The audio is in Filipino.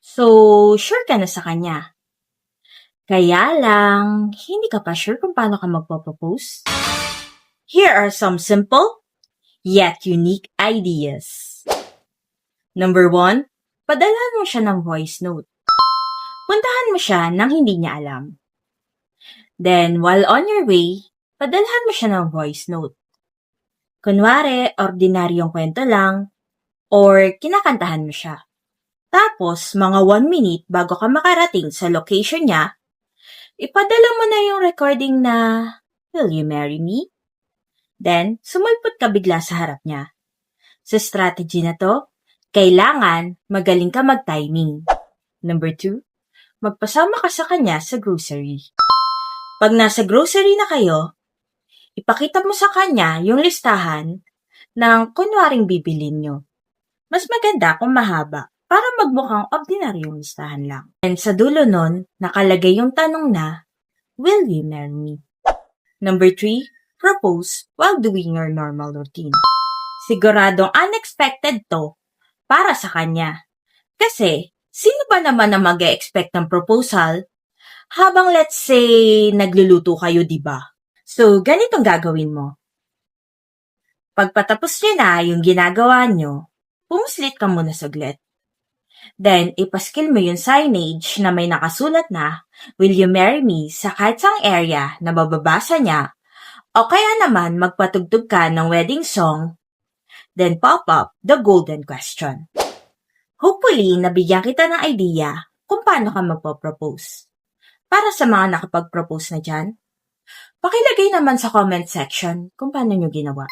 So, sure ka na sa kanya. Kaya lang, hindi ka pa sure kung paano ka magpo-propose? Here are some simple, yet unique ideas. Number 1, padalhan mo siya ng voice note. Puntahan mo siya nang hindi niya alam. Then, while on your way, padalhan mo siya ng voice note. Kunwari, ordinaryong kwento lang, or kinakantahan mo siya. Tapos, mga 1 minute bago ka makarating sa location niya, ipadala mo na yung recording na, "Will you marry me?" Then, sumulpot ka bigla sa harap niya. Sa strategy na to, kailangan magaling ka mag-timing. Number 2, magpasama ka sa kanya sa grocery. Pag nasa grocery na kayo, ipakita mo sa kanya yung listahan ng kunwaring bibilin nyo. Mas maganda kung mahaba para magmukhang ordinary yung listahan lang. And sa dulo nun, nakalagay yung tanong na, "Will you marry me?" Number 3, propose while doing your normal routine. Siguradong unexpected to para sa kanya. Kasi, sino ba naman na mag-e-expect ng proposal habang let's say nagluluto kayo, di ba? So, ganitong gagawin mo. Pagpatapos niyo na yung ginagawa niyo, pumuslit ka muna saglit. Then, ipaskil mo yung signage na may nakasulat na, "Will you marry me?" sa kahit saang area na mababasa niya, o kaya naman magpatugtog ka ng wedding song, then pop up the golden question. Hopefully, nabigyan kita ng idea kung paano ka magpo-propose. Para sa mga nakapag-propose na dyan, pakilagay naman sa comment section kung paano nyo ginawa.